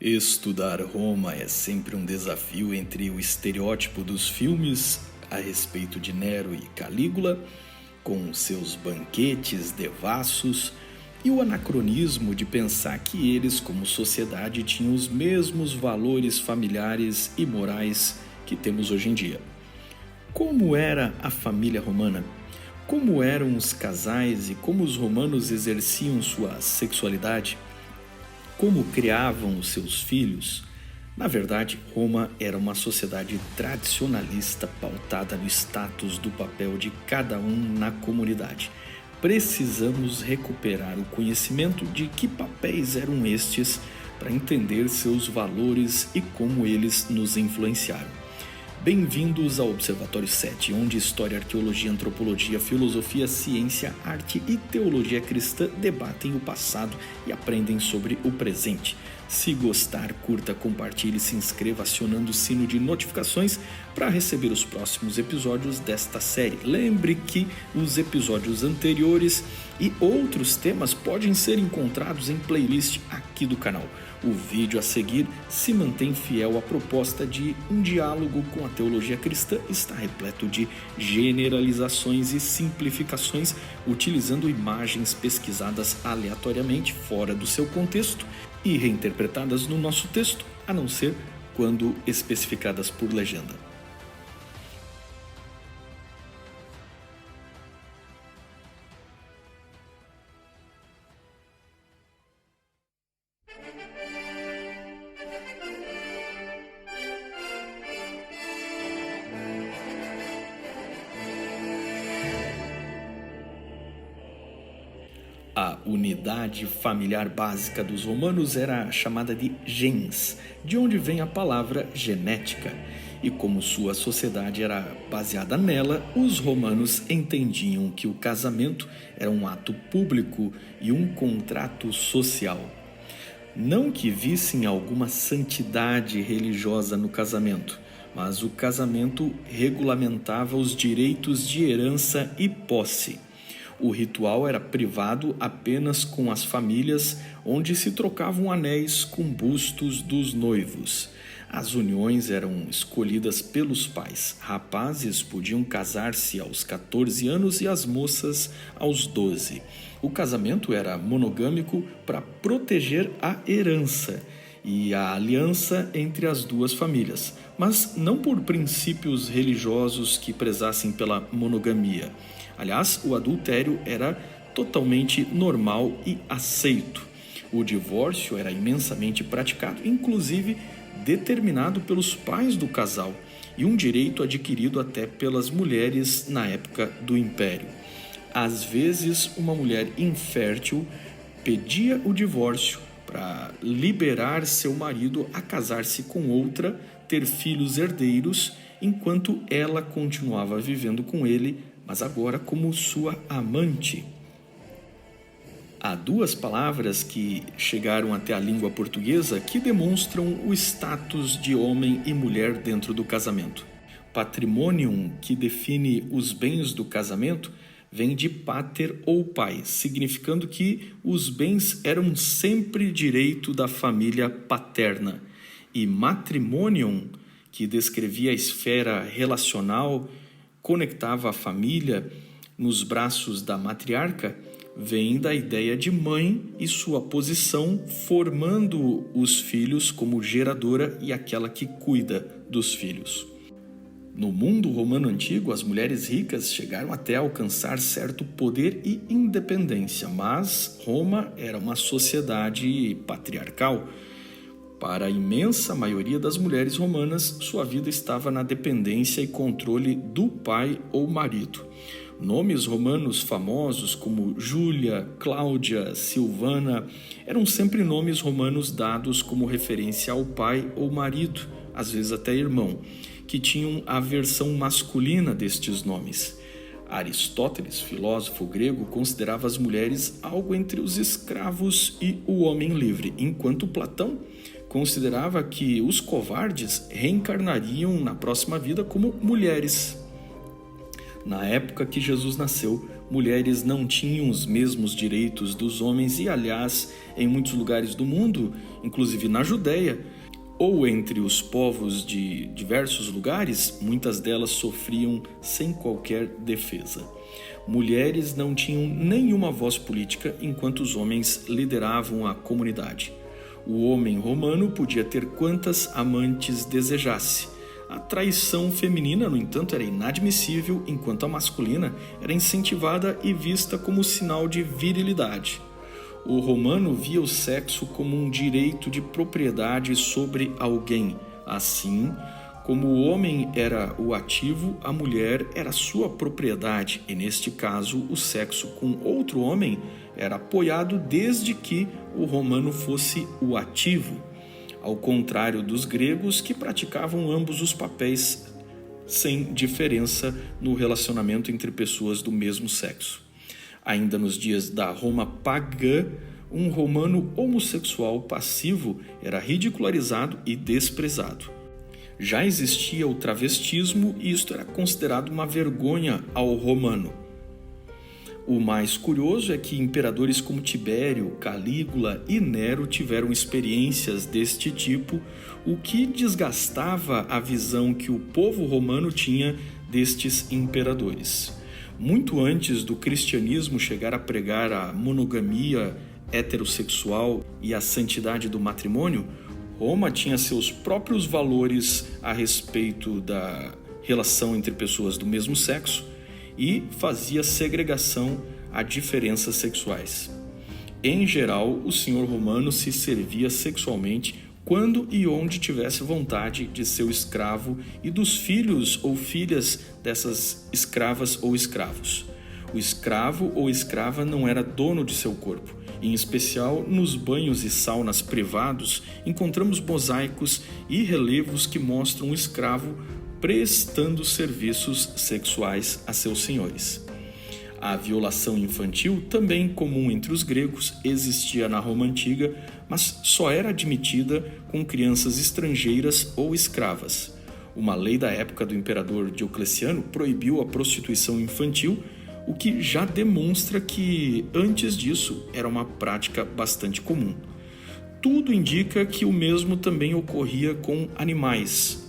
Estudar Roma é sempre um desafio entre o estereótipo dos filmes a respeito de Nero e Calígula, com seus banquetes devassos, e o anacronismo de pensar que eles, como sociedade, tinham os mesmos valores familiares e morais que temos hoje em dia. Como era a família romana? Como eram os casais e como os romanos exerciam sua sexualidade? Como criavam os seus filhos? Na verdade, Roma era uma sociedade tradicionalista pautada no status do papel de cada um na comunidade. Precisamos recuperar o conhecimento de que papéis eram estes para entender seus valores e como eles nos influenciaram. Bem-vindos ao Observatório 7, onde história, arqueologia, antropologia, filosofia, ciência, arte e teologia cristã debatem o passado e aprendem sobre o presente. Se gostar, curta, compartilhe e se inscreva acionando o sino de notificações para receber os próximos episódios desta série. Lembre que os episódios anteriores e outros temas podem ser encontrados em playlist aqui do canal. O vídeo a seguir se mantém fiel à proposta de um diálogo com a teologia cristã, está repleto de generalizações e simplificações, utilizando imagens pesquisadas aleatoriamente fora do seu contexto e reinterpretadas no nosso texto, a não ser quando especificadas por legenda. A unidade familiar básica dos romanos era chamada de gens, de onde vem a palavra genética. E como sua sociedade era baseada nela, os romanos entendiam que o casamento era um ato público e um contrato social. Não que vissem alguma santidade religiosa no casamento, mas o casamento regulamentava os direitos de herança e posse. O ritual era privado apenas com as famílias, onde se trocavam anéis com bustos dos noivos. As uniões eram escolhidas pelos pais. Rapazes podiam casar-se aos 14 anos e as moças aos 12. O casamento era monogâmico para proteger a herança e a aliança entre as duas famílias, mas não por princípios religiosos que prezassem pela monogamia. Aliás, o adultério era totalmente normal e aceito. O divórcio era imensamente praticado, inclusive determinado pelos pais do casal, e um direito adquirido até pelas mulheres na época do Império. Às vezes, uma mulher infértil pedia o divórcio para liberar seu marido a casar-se com outra, ter filhos herdeiros, enquanto ela continuava vivendo com ele, mas agora como sua amante. Há duas palavras que chegaram até a língua portuguesa que demonstram o status de homem e mulher dentro do casamento. Patrimonium, que define os bens do casamento, vem de pater ou pai, significando que os bens eram sempre direito da família paterna. E matrimonium, que descrevia a esfera relacional, conectava a família nos braços da matriarca, vem da ideia de mãe e sua posição formando os filhos como geradora e aquela que cuida dos filhos. No mundo romano antigo, as mulheres ricas chegaram até a alcançar certo poder e independência, mas Roma era uma sociedade patriarcal. Para a imensa maioria das mulheres romanas, sua vida estava na dependência e controle do pai ou marido. Nomes romanos famosos como Júlia, Cláudia, Silvana eram sempre nomes romanos dados como referência ao pai ou marido, às vezes até irmão, que tinham a versão masculina destes nomes. Aristóteles, filósofo grego, considerava as mulheres algo entre os escravos e o homem livre, enquanto Platão considerava que os covardes reencarnariam na próxima vida como mulheres. Na época que Jesus nasceu, mulheres não tinham os mesmos direitos dos homens e, aliás, em muitos lugares do mundo, inclusive na Judéia, ou entre os povos de diversos lugares, muitas delas sofriam sem qualquer defesa. Mulheres não tinham nenhuma voz política enquanto os homens lideravam a comunidade. O homem romano podia ter quantas amantes desejasse. A traição feminina, no entanto, era inadmissível, enquanto a masculina era incentivada e vista como sinal de virilidade. O romano via o sexo como um direito de propriedade sobre alguém. Assim, como o homem era o ativo, a mulher era sua propriedade, e neste caso, o sexo com outro homem era apoiado desde que o romano fosse o ativo, ao contrário dos gregos que praticavam ambos os papéis sem diferença no relacionamento entre pessoas do mesmo sexo. Ainda nos dias da Roma pagã, um romano homossexual passivo era ridicularizado e desprezado. Já existia o travestismo e isto era considerado uma vergonha ao romano. O mais curioso é que imperadores como Tibério, Calígula e Nero tiveram experiências deste tipo, o que desgastava a visão que o povo romano tinha destes imperadores. Muito antes do cristianismo chegar a pregar a monogamia heterossexual e a santidade do matrimônio, Roma tinha seus próprios valores a respeito da relação entre pessoas do mesmo sexo e fazia segregação a diferenças sexuais. Em geral, o senhor romano se servia sexualmente quando e onde tivesse vontade de seu escravo e dos filhos ou filhas dessas escravas ou escravos. O escravo ou escrava não era dono de seu corpo. Em especial, nos banhos e saunas privados, encontramos mosaicos e relevos que mostram o escravo prestando serviços sexuais a seus senhores. A violação infantil, também comum entre os gregos, existia na Roma Antiga, mas só era admitida com crianças estrangeiras ou escravas. Uma lei da época do imperador Diocleciano proibiu a prostituição infantil, o que já demonstra que, antes disso, era uma prática bastante comum. Tudo indica que o mesmo também ocorria com animais.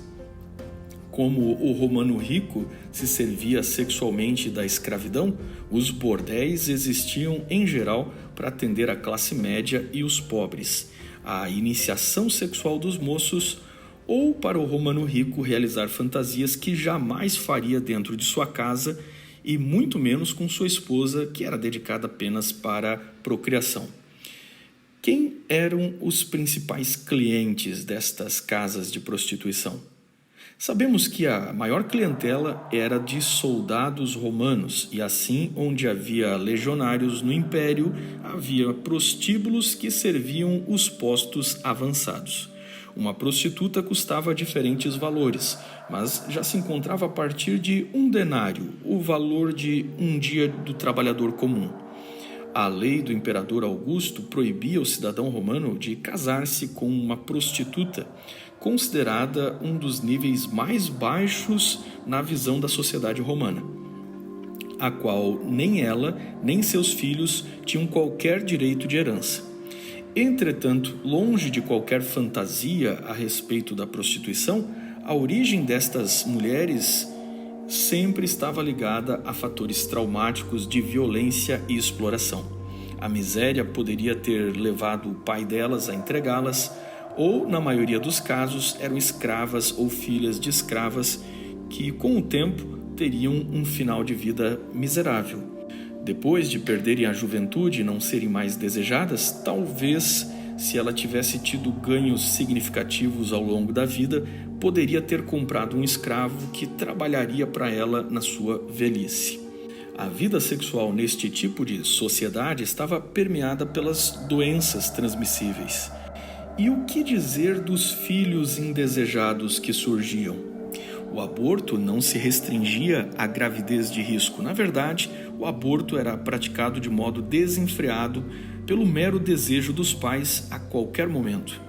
Como o romano rico se servia sexualmente da escravidão, os bordéis existiam em geral para atender a classe média e os pobres, a iniciação sexual dos moços ou para o romano rico realizar fantasias que jamais faria dentro de sua casa e muito menos com sua esposa, que era dedicada apenas para procriação. Quem eram os principais clientes destas casas de prostituição? Sabemos que a maior clientela era de soldados romanos, e assim, onde havia legionários no império, havia prostíbulos que serviam os postos avançados. Uma prostituta custava diferentes valores, mas já se encontrava a partir de 1 denário, o valor de um dia do trabalhador comum. A lei do imperador Augusto proibia o cidadão romano de casar-se com uma prostituta, considerada um dos níveis mais baixos na visão da sociedade romana, a qual nem ela nem seus filhos tinham qualquer direito de herança. Entretanto, longe de qualquer fantasia a respeito da prostituição, a origem destas mulheres sempre estava ligada a fatores traumáticos de violência e exploração. A miséria poderia ter levado o pai delas a entregá-las, ou, na maioria dos casos, eram escravas ou filhas de escravas que, com o tempo, teriam um final de vida miserável. Depois de perderem a juventude e não serem mais desejadas, talvez, se ela tivesse tido ganhos significativos ao longo da vida, poderia ter comprado um escravo que trabalharia para ela na sua velhice. A vida sexual neste tipo de sociedade estava permeada pelas doenças transmissíveis. E o que dizer dos filhos indesejados que surgiam? O aborto não se restringia à gravidez de risco. Na verdade, o aborto era praticado de modo desenfreado pelo mero desejo dos pais a qualquer momento.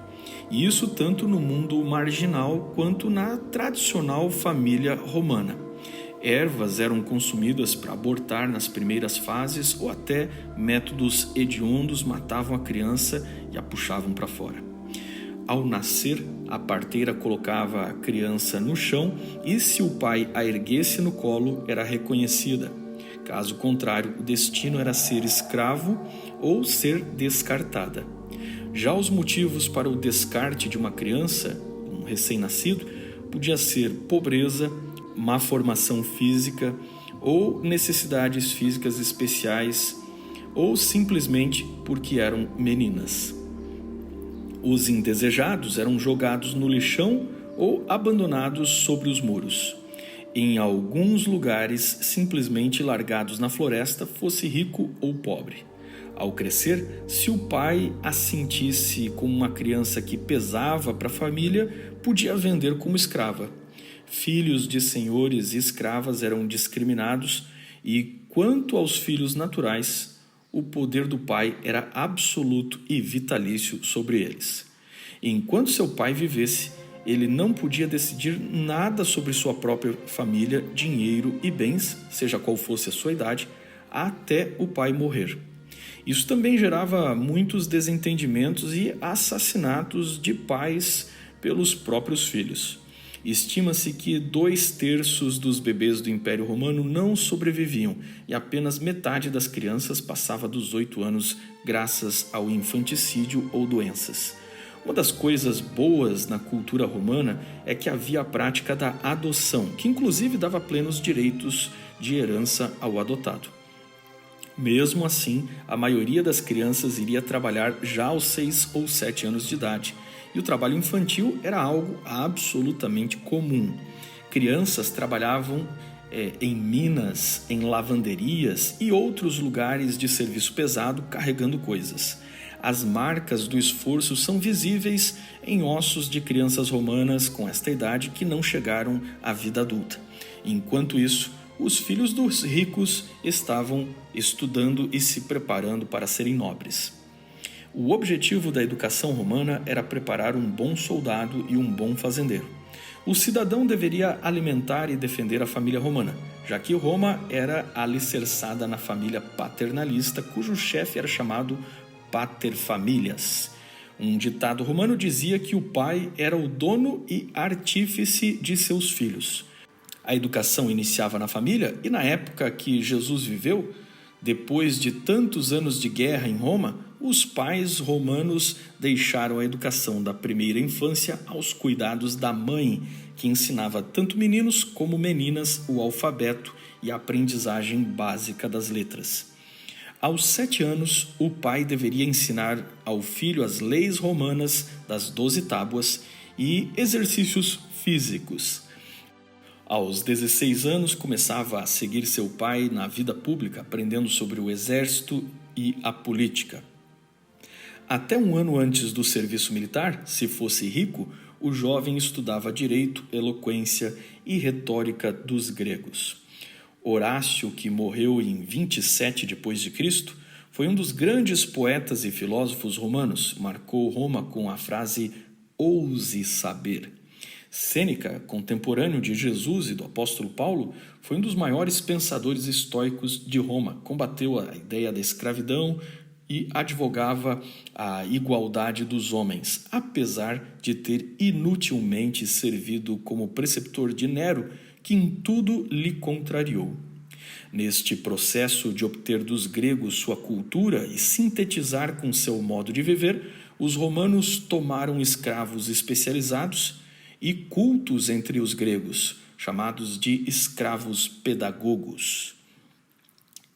E isso tanto no mundo marginal quanto na tradicional família romana. Ervas eram consumidas para abortar nas primeiras fases ou até métodos hediondos matavam a criança e a puxavam para fora. Ao nascer, a parteira colocava a criança no chão e, se o pai a erguesse no colo, era reconhecida. Caso contrário, o destino era ser escravo ou ser descartada. Já os motivos para o descarte de uma criança, um recém-nascido, podia ser pobreza, má formação física ou necessidades físicas especiais, ou simplesmente porque eram meninas. Os indesejados eram jogados no lixão ou abandonados sobre os muros. Em alguns lugares, simplesmente largados na floresta, fosse rico ou pobre. Ao crescer, se o pai a sentisse como uma criança que pesava para a família, podia vender como escrava. Filhos de senhores e escravas eram discriminados e, quanto aos filhos naturais, o poder do pai era absoluto e vitalício sobre eles. Enquanto seu pai vivesse, ele não podia decidir nada sobre sua própria família, dinheiro e bens, seja qual fosse a sua idade, até o pai morrer. Isso também gerava muitos desentendimentos e assassinatos de pais pelos próprios filhos. Estima-se que 2/3 dos bebês do Império Romano não sobreviviam e apenas metade das crianças passava dos 8 anos graças ao infanticídio ou doenças. Uma das coisas boas na cultura romana é que havia a prática da adoção, que inclusive dava plenos direitos de herança ao adotado. Mesmo assim, a maioria das crianças iria trabalhar já aos 6 ou 7 anos de idade, e o trabalho infantil era algo absolutamente comum. Crianças trabalhavam em minas, em lavanderias e outros lugares de serviço pesado carregando coisas. As marcas do esforço são visíveis em ossos de crianças romanas com esta idade que não chegaram à vida adulta. Enquanto isso, os filhos dos ricos estavam estudando e se preparando para serem nobres. O objetivo da educação romana era preparar um bom soldado e um bom fazendeiro. O cidadão deveria alimentar e defender a família romana, já que Roma era alicerçada na família paternalista, cujo chefe era chamado pater familias. Um ditado romano dizia que o pai era o dono e artífice de seus filhos. A educação iniciava na família e, na época que Jesus viveu, depois de tantos anos de guerra em Roma, os pais romanos deixaram a educação da primeira infância aos cuidados da mãe, que ensinava tanto meninos como meninas o alfabeto e a aprendizagem básica das letras. Aos 7 anos, o pai deveria ensinar ao filho as leis romanas das 12 tábuas e exercícios físicos. Aos 16 anos, começava a seguir seu pai na vida pública, aprendendo sobre o exército e a política. Até um ano antes do serviço militar, se fosse rico, o jovem estudava direito, eloquência e retórica dos gregos. Horácio, que morreu em 27 d.C., foi um dos grandes poetas e filósofos romanos. Marcou Roma com a frase "ouse saber". Sêneca, contemporâneo de Jesus e do apóstolo Paulo, foi um dos maiores pensadores estoicos de Roma. Combateu a ideia da escravidão e advogava a igualdade dos homens, apesar de ter inutilmente servido como preceptor de Nero, que em tudo lhe contrariou. Neste processo de obter dos gregos sua cultura e sintetizar com seu modo de viver, os romanos tomaram escravos especializados e cultos entre os gregos, chamados de escravos pedagogos.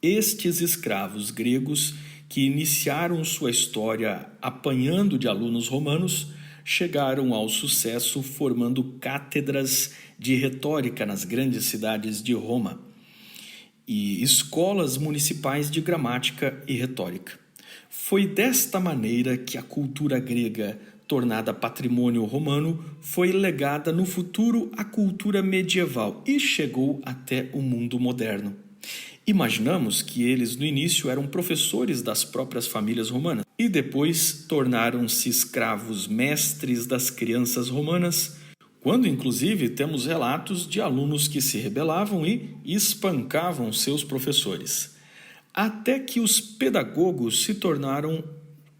Estes escravos gregos, que iniciaram sua história apanhando de alunos romanos, chegaram ao sucesso formando cátedras de retórica nas grandes cidades de Roma e escolas municipais de gramática e retórica. Foi desta maneira que a cultura grega, tornada patrimônio romano, foi legada no futuro à cultura medieval e chegou até o mundo moderno. Imaginamos que eles no início eram professores das próprias famílias romanas e depois tornaram-se escravos mestres das crianças romanas, quando inclusive temos relatos de alunos que se rebelavam e espancavam seus professores, até que os pedagogos se tornaram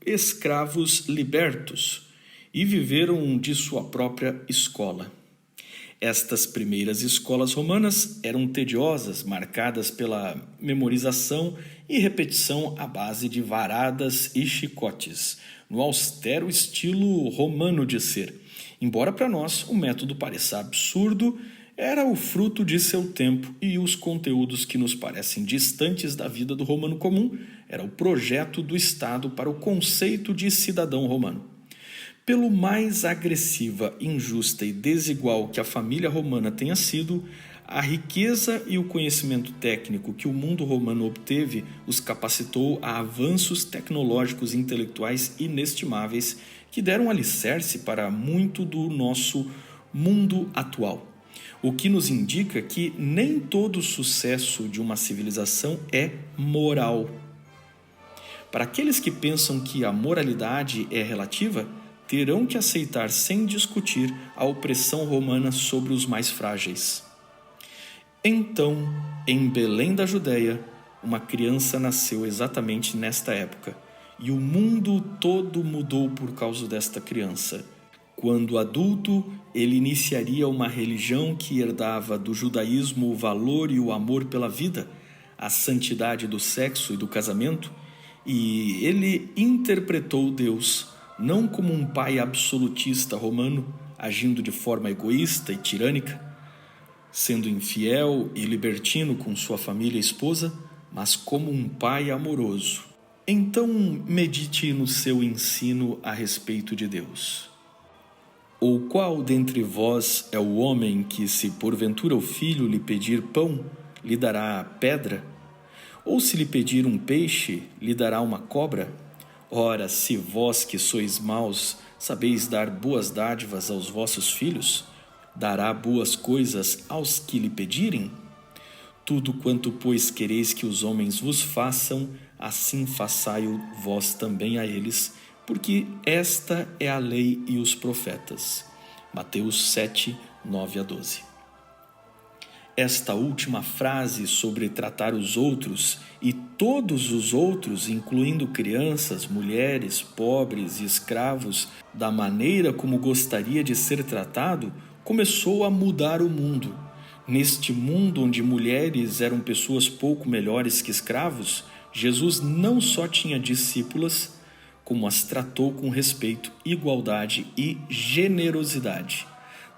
escravos libertos e viveram de sua própria escola. Estas primeiras escolas romanas eram tediosas, marcadas pela memorização e repetição à base de varadas e chicotes, no austero estilo romano de ser. Embora para nós o método pareça absurdo, era o fruto de seu tempo e os conteúdos que nos parecem distantes da vida do romano comum era o projeto do Estado para o conceito de cidadão romano. Pelo mais agressiva, injusta e desigual que a família romana tenha sido, a riqueza e o conhecimento técnico que o mundo romano obteve os capacitou a avanços tecnológicos e intelectuais inestimáveis que deram alicerce para muito do nosso mundo atual. O que nos indica que nem todo o sucesso de uma civilização é moral. Para aqueles que pensam que a moralidade é relativa, terão que aceitar sem discutir a opressão romana sobre os mais frágeis. Então, em Belém da Judéia, uma criança nasceu exatamente nesta época, e o mundo todo mudou por causa desta criança. Quando adulto, ele iniciaria uma religião que herdava do judaísmo o valor e o amor pela vida, a santidade do sexo e do casamento, e ele interpretou Deus não como um pai absolutista romano, agindo de forma egoísta e tirânica, sendo infiel e libertino com sua família e esposa, mas como um pai amoroso. Então medite no seu ensino a respeito de Deus. Ou qual dentre vós é o homem que, se porventura o filho lhe pedir pão, lhe dará pedra? Ou se lhe pedir um peixe, lhe dará uma cobra? Ora, se vós que sois maus sabeis dar boas dádivas aos vossos filhos, dará boas coisas aos que lhe pedirem? Tudo quanto, pois, quereis que os homens vos façam, assim façai-o vós também a eles, porque esta é a lei e os profetas. Mateus 7, 9-12. Esta última frase sobre tratar os outros e todos os outros, incluindo crianças, mulheres, pobres e escravos, da maneira como gostaria de ser tratado, começou a mudar o mundo. Neste mundo onde mulheres eram pessoas pouco melhores que escravos, Jesus não só tinha discípulas, como as tratou com respeito, igualdade e generosidade,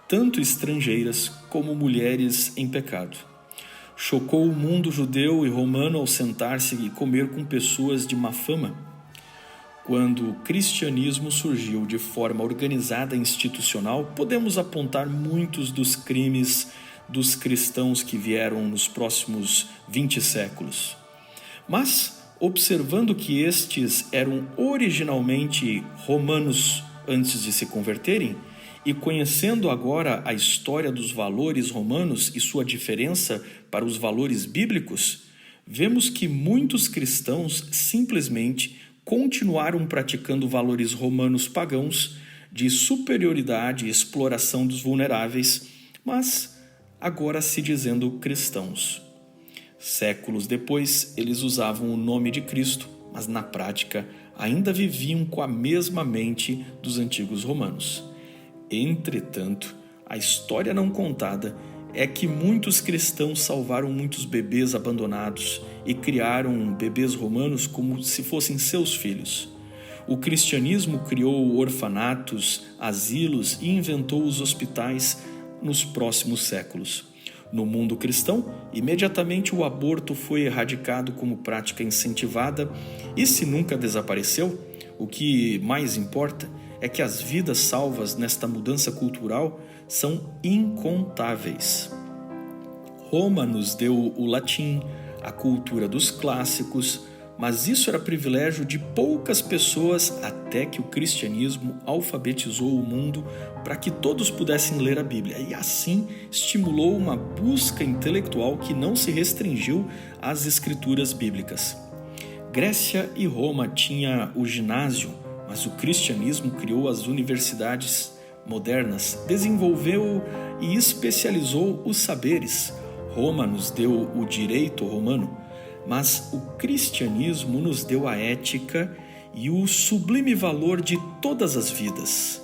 tanto estrangeiras como mulheres em pecado. Chocou o mundo judeu e romano ao sentar-se e comer com pessoas de má fama. Quando o cristianismo surgiu de forma organizada e institucional, podemos apontar muitos dos crimes dos cristãos que vieram nos próximos 20 séculos. Mas, observando que estes eram originalmente romanos antes de se converterem, e conhecendo agora a história dos valores romanos e sua diferença para os valores bíblicos, vemos que muitos cristãos simplesmente continuaram praticando valores romanos pagãos de superioridade e exploração dos vulneráveis, mas agora se dizendo cristãos. Séculos depois, eles usavam o nome de Cristo, mas na prática ainda viviam com a mesma mente dos antigos romanos. Entretanto, a história não contada é que muitos cristãos salvaram muitos bebês abandonados e criaram bebês romanos como se fossem seus filhos. O cristianismo criou orfanatos, asilos e inventou os hospitais nos próximos séculos. No mundo cristão, imediatamente o aborto foi erradicado como prática incentivada e, se nunca desapareceu, o que mais importa é que as vidas salvas nesta mudança cultural são incontáveis. Roma nos deu o latim, a cultura dos clássicos, mas isso era privilégio de poucas pessoas até que o cristianismo alfabetizou o mundo para que todos pudessem ler a Bíblia e assim estimulou uma busca intelectual que não se restringiu às escrituras bíblicas. Grécia e Roma tinham o ginásio, mas o cristianismo criou as universidades modernas, desenvolveu e especializou os saberes. Roma nos deu o direito romano, mas o cristianismo nos deu a ética e o sublime valor de todas as vidas,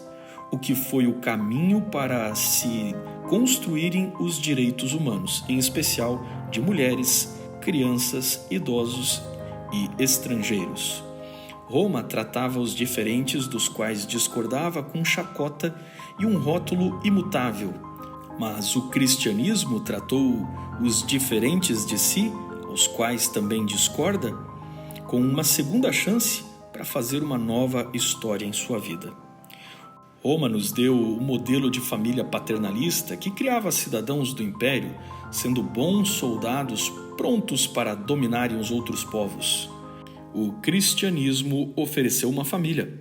o que foi o caminho para se construírem os direitos humanos, em especial de mulheres, crianças, idosos e estrangeiros. Roma tratava os diferentes dos quais discordava com chacota e um rótulo imutável, mas o cristianismo tratou os diferentes de si, os quais também discorda, com uma segunda chance para fazer uma nova história em sua vida. Roma nos deu o modelo de família paternalista que criava cidadãos do império, sendo bons soldados prontos para dominarem os outros povos. O cristianismo ofereceu uma família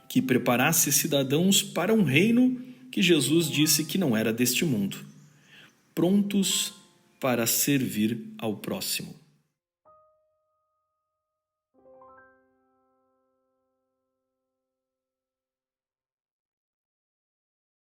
que preparasse cidadãos para um reino que Jesus disse que não era deste mundo, prontos para servir ao próximo.